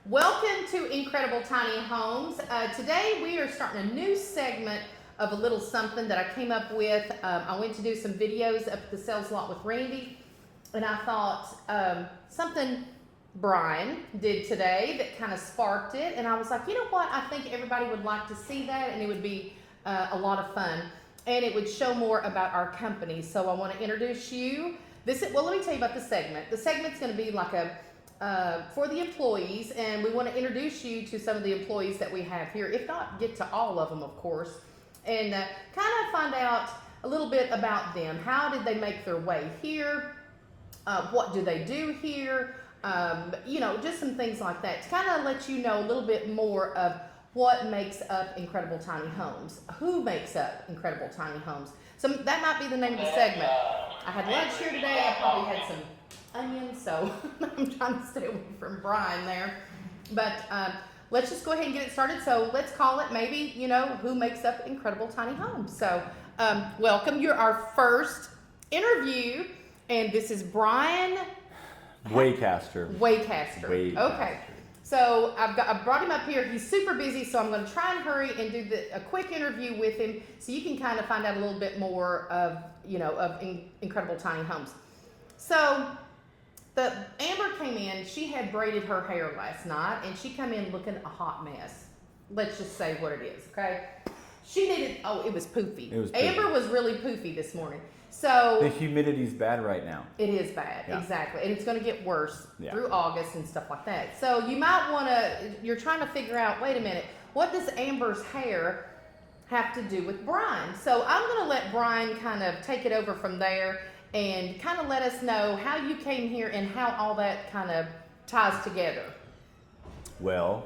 Welcome to Incredible Tiny Homes. Today we are starting a new segment of a little something that I came up with. I went to do some videos up at the sales lot with Randy, and I thought something Brian did today that kind of sparked it, and I was like, you know what, I think everybody would like to see that, and it would be a lot of fun, and it would show more about our company. So I want to introduce you. Let me tell you about the segment. The segment's going to be like for the employees, and we want to introduce you to some of the employees that we have here, if not get to all of them, of course, and kind of find out a little bit about them. How did they make their way here? What do they do here? Just some things like that to kind of let you know a little bit more of what makes up Incredible Tiny Homes. Who makes up Incredible Tiny Homes? So that might be the name of the segment. I had lunch here today. I probably had some onions, so I'm trying to stay away from Brian there. But let's just go ahead and get it started. So let's call it maybe, who makes up Incredible Tiny Homes. So welcome. You're our first interview, and this is Brian Waycaster. Okay. So I brought him up here. He's super busy, so I'm going to try and hurry and do a quick interview with him, so you can kind of find out a little bit more of Incredible Tiny Homes. So the Amber came in. She had braided her hair last night, and she come in looking a hot mess. Let's just say what it is, okay? She needed. It was poofy. Amber was really poofy this morning. So the humidity's bad right now. It is bad, yeah. Exactly, and it's going to get worse through August and stuff like that. So you might want to. You're trying to figure out. Wait a minute. What does Amber's hair have to do with Brian? So I'm going to let Brian kind of take it over from there and kind of let us know how you came here and how all that kind of ties together. Well,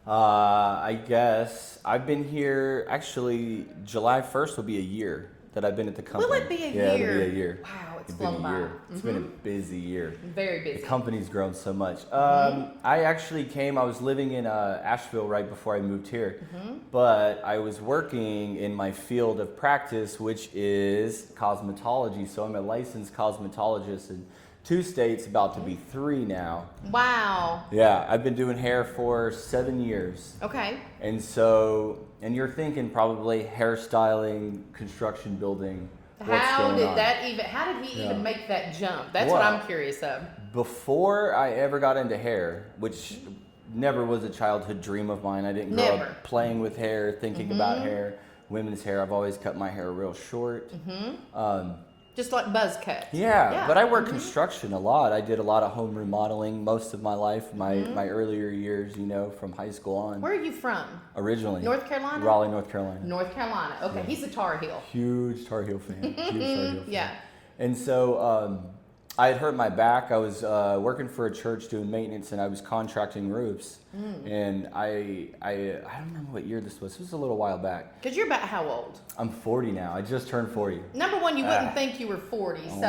I guess I've been here. Actually, July 1st will be a year that I've been at the company. Will it be a year? Yeah, it'll be a year. Wow, it's flown by. It's been a busy year. Very busy. The company's grown so much. I actually came, I was living in Asheville right before I moved here, but I was working in my field of practice, which is cosmetology. So I'm a licensed cosmetologist in 2 states, about to be 3 now. Wow. Yeah, I've been doing hair for 7 years. Okay. And you're thinking probably hairstyling, construction, building. How did he even make that jump? That's what I'm curious of. Before I ever got into hair, which never was a childhood dream of mine. I didn't grow up playing with hair, thinking about hair, women's hair. I've always cut my hair real short. Just like buzz cut. Yeah, but I worked construction a lot. I did a lot of home remodeling most of my life, my earlier years, from high school on. Where are you from? Originally. North Carolina? Raleigh, North Carolina. North Carolina. Okay, Yeah. He's a Tar Heel. Huge Tar Heel fan. Yeah. And so I had hurt my back. I was working for a church doing maintenance, and I was contracting roofs. And I don't remember what year this was. It was a little while back. Because you're about how old? I'm 40 now. I just turned 40. Number one, you wouldn't think you were 40. So,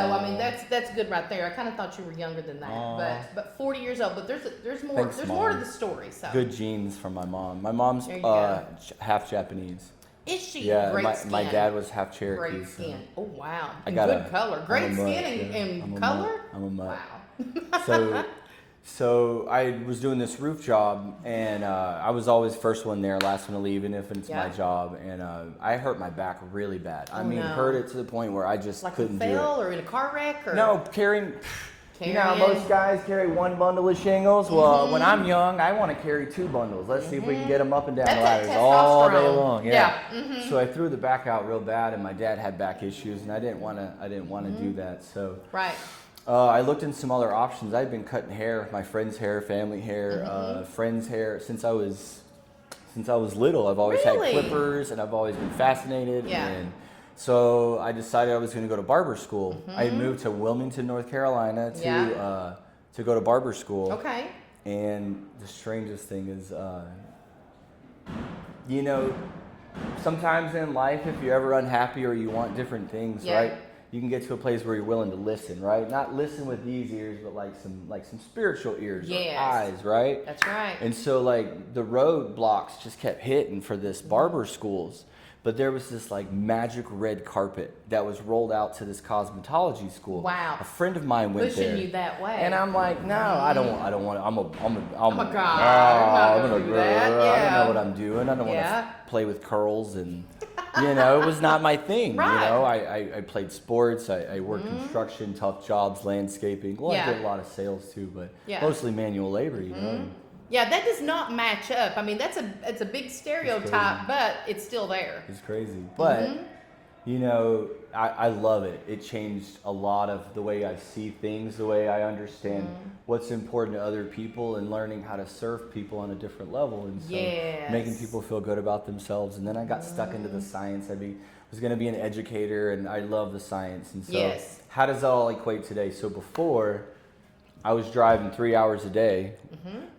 that's good right there. I kind of thought you were younger than that. But 40 years old. But there's more. Thanks, there's Mom. more to the story. So good genes from my mom. My mom's half Japanese. Is she? Yeah, Great skin. my dad was half Cherokee. Great skin. So. Oh, wow. And good color. Great skin and color? I'm a mutt. Wow. So I was doing this roof job, and I was always first one there, last one to leave, and if it's my job. And I hurt my back really bad. Hurt it to the point where I just couldn't do it. Like you fell or in a car wreck? Or? No, carrying. You know how most guys carry 1 bundle of shingles? Well, when I'm young, I want to carry 2 bundles. Let's see if we can get them up and down the ladders all day long. Yeah. So I threw the back out real bad, and my dad had back issues, and I didn't want to do that. So I looked into some other options. I'd been cutting hair, my friend's hair, family hair, friends' hair since I was little. I've always had clippers, and I've always been fascinated. Yeah. And so I decided I was going to go to barber school. I moved to Wilmington, North Carolina to go to barber school. Okay. And the strangest thing is, sometimes in life, if you're ever unhappy or you want different things, right? You can get to a place where you're willing to listen, right? Not listen with these ears, but like some spiritual ears or eyes, right? That's right. And so the roadblocks just kept hitting for this barber schools. but there was this like magic red carpet that was rolled out to this cosmetology school. Wow. A friend of mine went there. Pushing you that way. And I'm like, no, I don't want to. I'm a god. I don't know what I'm doing. I don't want Yeah. to play with curls and, you know, it was not my thing. Right. You know, I played sports. I worked construction, tough jobs, landscaping. Well, I did a lot of sales too, but mostly manual labor, you know. Yeah, that does not match up. I mean, it's a big stereotype, but it's still there. It's crazy. But, you know, I love it. It changed a lot of the way I see things, the way I understand what's important to other people, and learning how to serve people on a different level. And so making people feel good about themselves. And then I got stuck into the science. I was going to be an educator, and I love the science. And so how does that all equate today? So before, I was driving 3 hours a day,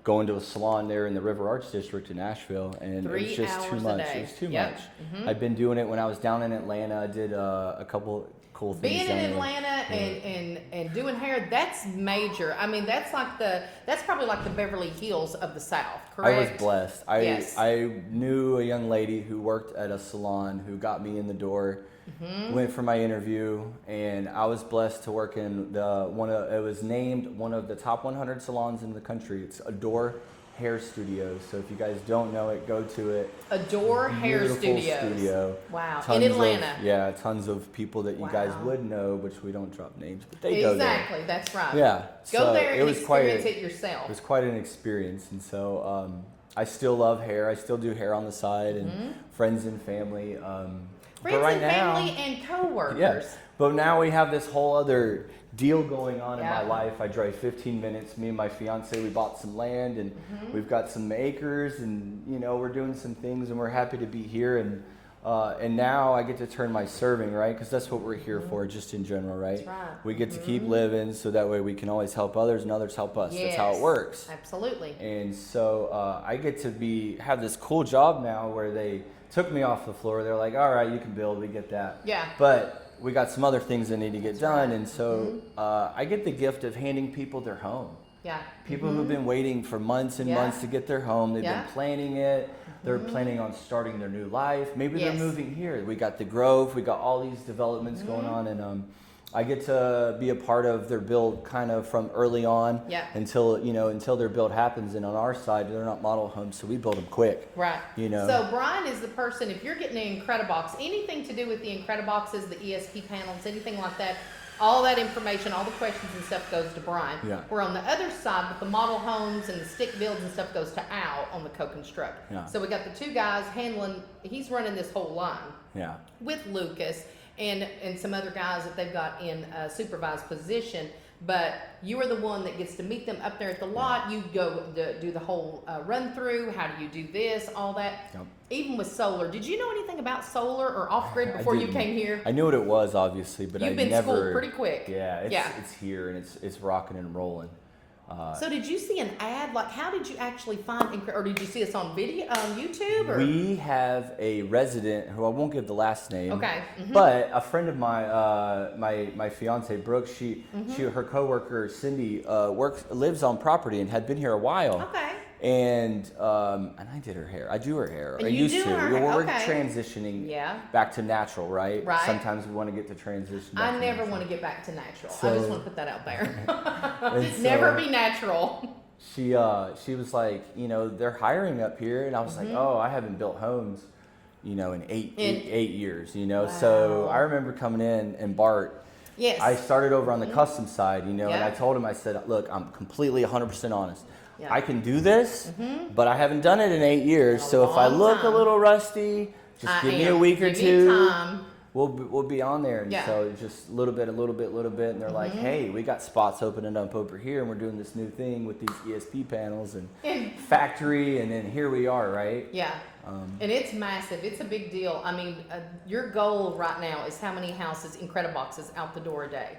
going to a salon there in the River Arts District in Nashville, and it was just too much. It was too much. I'd been doing it when I was down in Atlanta. I did a couple cool things. Being in Atlanta and doing hair, that's major. I mean, that's probably like the Beverly Hills of the South, correct? I was blessed. I knew a young lady who worked at a salon who got me in the door. Went for my interview, and I was blessed to work in it was named one of the top 100 salons in the country. It's Adore Hair Studio. So if you guys don't know it, go to it. Adore Hair Studio. Wow. In Atlanta. Tons of people that you guys would know, which we don't drop names, but they go there. Exactly, that's right. Yeah. Go there and experience it yourself. It was quite an experience, and so I still love hair. I still do hair on the side, and friends and family. Friends and family and co-workers. Yes, but now we have this whole other deal going on in my life. I drive 15 minutes. Me and my fiance, we bought some land, and we've got some acres, and you know, we're doing some things, and we're happy to be here. And now I get to turn my serving, right? Because that's what we're here for, just in general, right? That's right. We get to keep living, so that way we can always help others, and others help us. That's how it works. Absolutely. And so I get to have this cool job now where they took me off the floor. They're like, all right, you can build, we get that. Yeah. But we got some other things that need to get done. And so I get the gift of handing people their home. Yeah. People who've been waiting for months and months to get their home. They've been planning it. They're planning on starting their new life. Maybe they're moving here. We got the Grove. We got all these developments going on. And I get to be a part of their build kind of from early on until their build happens. And on our side, they're not model homes, so we build them quick. Right. You know. So Brian is the person, if you're getting an Incredibox, anything to do with the Incrediboxes, the ESP panels, anything like that, all that information, all the questions and stuff goes to Brian. Yeah. Where on the other side, with the model homes and the stick builds and stuff, goes to Al on the co-construct. Yeah. So we got the two guys he's running this whole line. Yeah. With Lucas and some other guys that they've got in a supervised position. But you are the one that gets to meet them up there at the lot. You go do the whole run through. How do you do this? All that. Yep. Even with solar. Did you know anything about solar or off-grid before you came here? I knew what it was, obviously, but You've been schooled pretty quick. Yeah, it's here, and it's rocking and rolling. So did you see an ad? Like, how did you actually find, or did you see us on video, on YouTube? Or? We have a resident who I won't give the last name. Okay. But a friend of mine, my fiance Brooke, her coworker Cindy lives on property and had been here a while. Okay. And I did her hair. I do her hair. And I used to. We're transitioning back to natural, right? Right. Sometimes we want to get to transition. I never want to get back to natural. I just want to put that out there. Never be natural. She was like, they're hiring up here, and I was like, oh, I haven't built homes, in eight years, Wow. So I remember coming in, and Bart. Yes. I started over on the custom side, and I told him, I said, look, I'm completely 100% honest. Yeah. I can do this, but I haven't done it in 8 years. So if I look a little rusty, just give me a week or two. We'll be on there. And so just a little bit. And they're like, hey, we got spots opening up over here, and we're doing this new thing with these ESP panels and factory, and then here we are, right? Yeah. And it's massive. It's a big deal. I mean, your goal right now is how many houses, Incrediboxes, out the door a day?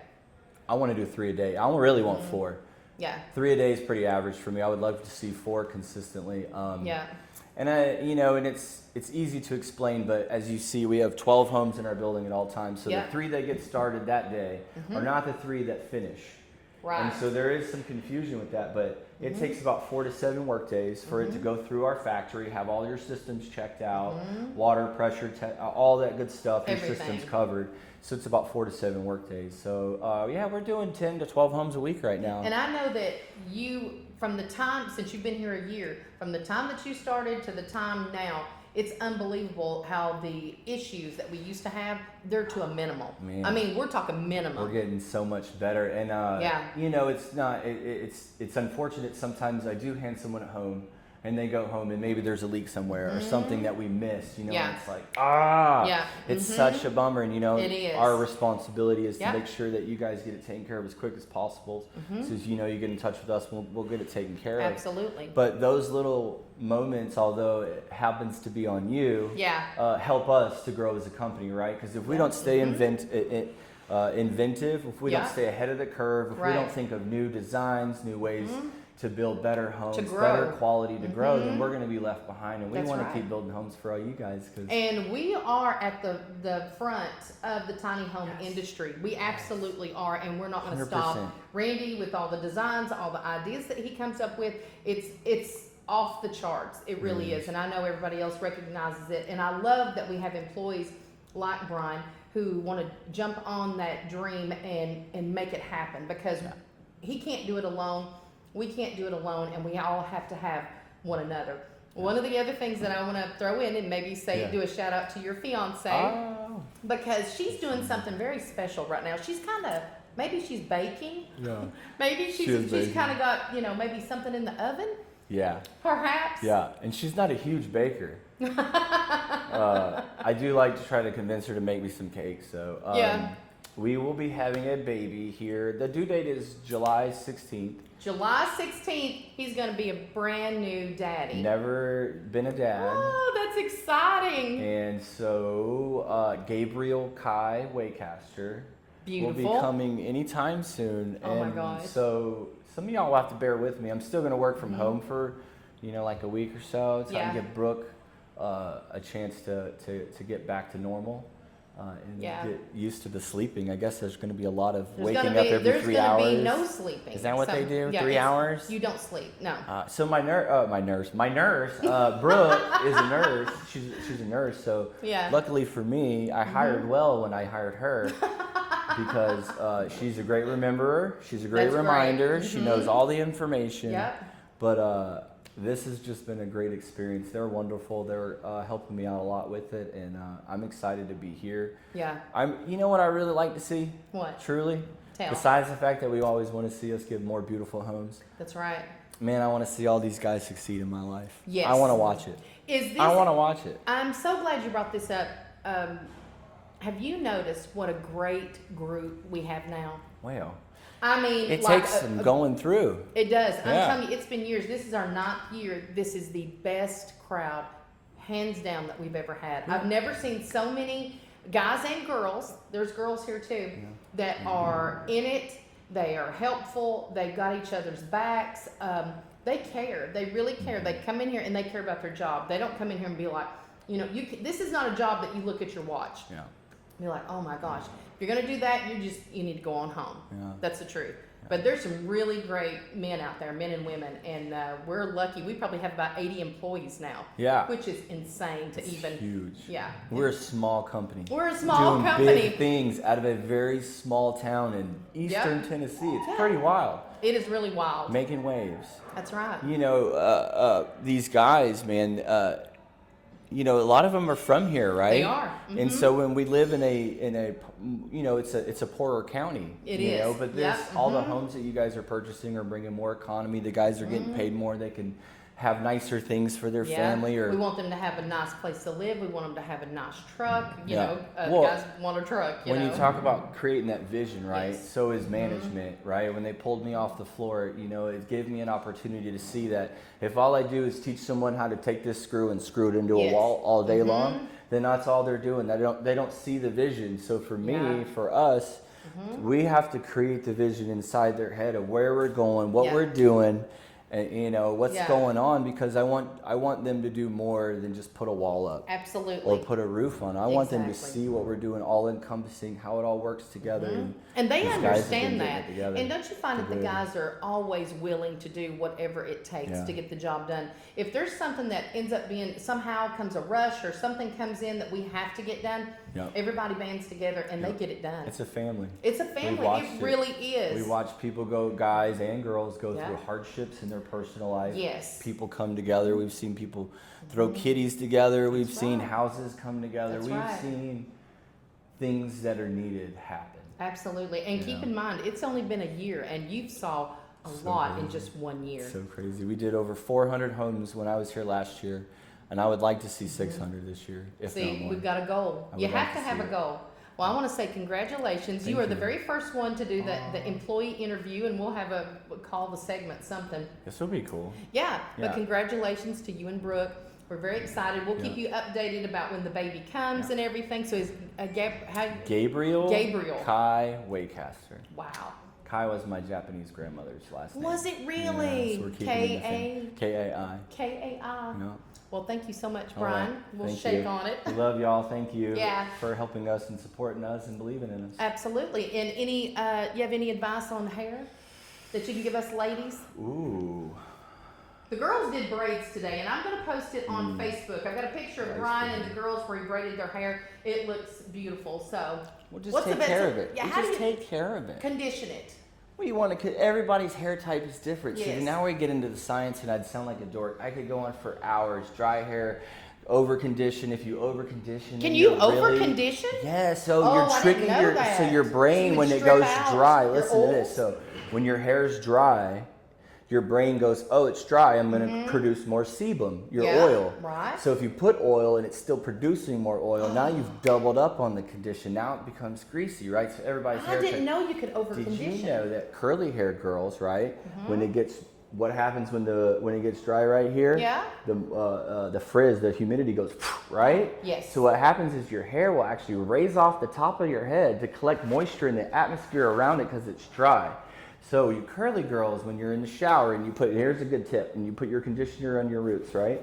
I want to do 3 a day. I don't really want 4. Yeah. 3 a day is pretty average for me. I would love to see 4 consistently. And and it's easy to explain, but as you see, we have 12 homes in our building at all times. So the 3 that get started that day are not the 3 that finish. Right. And so there is some confusion with that, but it takes about 4 to 7 work days for it to go through our factory, have all your systems checked out, water, pressure, all that good stuff, Everything. your systems covered. So it's about 4 to 7 work days. So yeah, we're doing 10 to 12 homes a week right now. And I know that you, from the time, since you've been here a year, from the time that you started to the time now, it's unbelievable how the issues that we used to have, they're to a minimal. Man. I mean, we're talking minimum. We're getting so much better. And, you know, it's not, it's unfortunate sometimes I do hand someone at home and they go home and maybe there's a leak somewhere or something that we missed, you know, and it's like, it's such a bummer. And, you know, It is. our responsibility is to make sure that you guys get it taken care of as quick as possible. So as you know, you get in touch with us, we'll get it taken care of. Absolutely. But those little moments, although it happens to be on you, help us to grow as a company, right? Because if we don't stay inventive, if we don't stay ahead of the curve, if we don't think of new designs, new ways to build better homes, better quality to grow, then we're going to be left behind. And we want to keep building homes for all you guys. And we are at the front of the tiny home industry. We absolutely are, and we're not going to stop. Randy, with all the designs, all the ideas that he comes up with, it's off the charts. It really is. And I know everybody else recognizes it. And I love that we have employees like Brian who want to jump on that dream and make it happen, because he can't do it alone. We can't do it alone, and we all have to have one another. One of the other things that I want to throw in, and maybe do a shout out to your fiance, because she's doing something very special right now. She's maybe she's baking. Yeah. Maybe she's kind of got, you know, maybe something in the oven. Yeah. Perhaps. Yeah, and she's not a huge baker. I do like to try to convince her to make me some cakes. So we will be having a baby here. The due date is July 16th. July 16th, he's going to be a brand new daddy. Never been a dad. Oh, that's exciting. And so Gabriel Kai Waycaster will be coming anytime soon. Oh my gosh. So some of y'all will have to bear with me. I'm still going to work from home for, you know, like a week or so. So I can give Brooke a chance to get back to normal. And get used to the sleeping. I guess there's going to be a lot of waking up every 3 hours. There's going to be no sleeping. Is that what they do? 3 hours? You don't sleep. No. So my nurse, Brooke is a nurse. She's a nurse. So luckily for me, I hired well when I hired her, because she's a great rememberer. She's a great reminder. She knows all the information. Yep. But this has just been a great experience. They're wonderful. They're helping me out a lot with it, and I'm excited to be here. Yeah. You know what I really like to see? What? Truly? Besides the fact that we always want to see us get more beautiful homes. That's right. Man, I want to see all these guys succeed in my life. Yes. I want to watch it. I want to watch it. I'm so glad you brought this up. Have you noticed what a great group we have now? Wow. I mean, it takes some going through. It does. I'm telling you, it's been years. This is our 9th year. This is the best crowd, hands down, that we've ever had. I've never seen so many guys and girls. There's girls here too that are in it. They are helpful. They've got each other's backs. They care. They really care. They come in here and they care about their job. They don't come in here and be like, you know, this is not a job that you look at your watch. Yeah. Be like, oh my gosh. If you're going to do that, you need to go on home. Yeah. That's the truth. Yeah. But there's some really great men out there, men and women, and we're lucky. We probably have about 80 employees now. Yeah. Which is insane to even. Huge. Yeah. We're a small company. We're a small company. Doing big things out of a very small town in eastern Tennessee. It's pretty wild. It is really wild. Making waves. That's right. You know, these guys, man. You know, a lot of them are from here, right? They are. Mm-hmm. And so when we live in a you know, it's a poorer county. It you is. know, but this all the homes that you guys are purchasing are bringing more economy. The guys are getting paid more. They can have nicer things for their family. Or we want them to have a nice place to live. We want them to have a nice truck. You know, guys want a truck. When you talk about creating that vision, right? Yes. So is management, right? When they pulled me off the floor, you know, it gave me an opportunity to see that if all I do is teach someone how to take this screw and screw it into a wall all day long, then that's all they're doing. They don't see the vision. So for me, for us, we have to create the vision inside their head of where we're going, what we're doing. and you know what's going on, because I want them to do more than just put a wall up. Absolutely. Or put a roof on. I want them to see what we're doing, all encompassing, how it all works together. And they understand that. And don't you find that the guys are always willing to do whatever it takes to get the job done? If there's something that ends up being, somehow comes a rush or something comes in that we have to get done, everybody bands together and they get it done. It's a family. It's a family. It really is. We watch people go, guys and girls, go through hardships in their personal life. Yes. People come together. We've seen people throw kitties together. We've seen houses come together. We've seen things that are needed happen. Absolutely. And keep in mind, it's only been a year and you've saw a lot in just 1 year. So crazy. We did over 400 homes when I was here last year, and I would like to see 600 this year, if not more. We've got a goal. You have to have a goal. Well, I want to say congratulations. You are the very first one to do the employee interview, and we'll have we'll call the segment something. This will be cool. Yeah, but congratulations to you and Brooke. We're very excited. We'll keep you updated about when the baby comes and everything. So is Gabriel Kai Waycaster. Wow. Kai was my Japanese grandmother's last name. Was it really? Yeah, so we're keeping K-A-I. K-A-I. Yeah. Well, thank you so much, Brian. Right. We'll shake on it. We love y'all. Thank you for helping us and supporting us and believing in us. Absolutely. And any, you have any advice on hair that you can give us ladies? Ooh. The girls did braids today, and I'm going to post it on Facebook. I've got a picture of Brian and the girls where he braided their hair. It looks beautiful. So, we'll just take care of it. Yeah, we'll just take care of it. Condition it. Well, you want to. Everybody's hair type is different. Yes. So now we get into the science, and I'd sound like a dork. I could go on for hours. Dry hair, over condition. If you over condition, can you over condition? Yeah. So you're tricking your brain when it goes dry. Listen to this. So when your hair's dry, your brain goes, oh, it's dry. I'm going to produce more sebum, your oil. Right. So if you put oil and it's still producing more oil, now you've doubled up on the condition. Now it becomes greasy, right? So everybody's hair. I didn't know you could over condition. Did you know that curly hair girls, right? When it gets, what happens when it gets dry right here? Yeah. The frizz, the humidity goes, right? Yes. So what happens is your hair will actually raise off the top of your head to collect moisture in the atmosphere around it because it's dry. So you curly girls, when you're in the shower and here's a good tip, and you put your conditioner on your roots, right?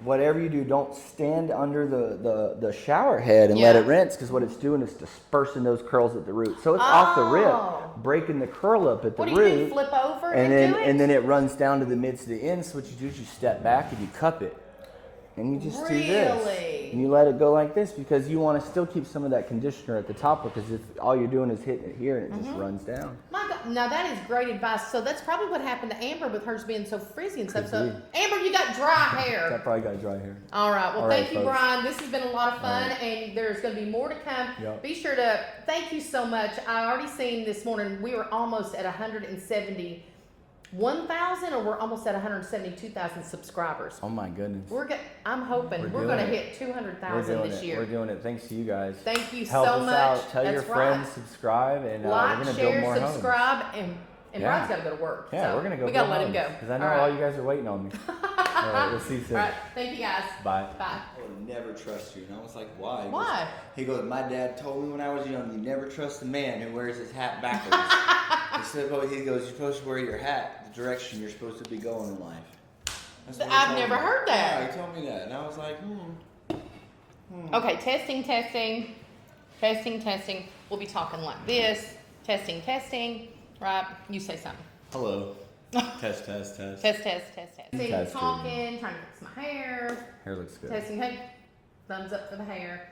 Whatever you do, don't stand under the shower head and let it rinse, because what it's doing is dispersing those curls at the root. So it's off the rip, breaking the curl up at the root. What do you mean, flip over and do it? And then it runs down to the mids to the ends. So what you do is you step back and you cup it. And you just do this. And you let it go like this, because you want to still keep some of that conditioner at the top, because if all you're doing is hitting it here and it just runs down. My God, now that is great advice. So that's probably what happened to Amber with hers being so frizzy and stuff. So Amber, you got dry hair. I probably got dry hair. All right. Well, thank you, folks. Brian. This has been a lot of fun, and there's going to be more to come. Yep. Be sure to thank you so much. I already seen this morning we were almost at 171,000, or we're almost at 172,000 subscribers. Oh my goodness. I'm hoping we're going to hit 200,000 this year. We're doing it. Thanks to you guys. Thank you so much. Out. Tell your friends, subscribe, and like, we're going to share, build more subscribe, homes. And Brian's got to go to work. Yeah, so we're going to go. We got to let him go. Because I know all you guys are waiting on me. All right, we'll see you soon. All right, thank you guys. Bye. Bye. I would never trust you. And I was like, why? Why? He goes, my dad told me when I was young, you never trust a man who wears his hat backwards. He goes, you're supposed to wear your hat the direction you're supposed to be going in life. I've never heard that. Yeah, he told me that. And I was like, Okay, testing. We'll be talking like this. Testing. Right? You say something. hello. Test. Test. Testing. Talking, trying to fix my hair. Hair looks good. Testing. Hey, thumbs up for the hair.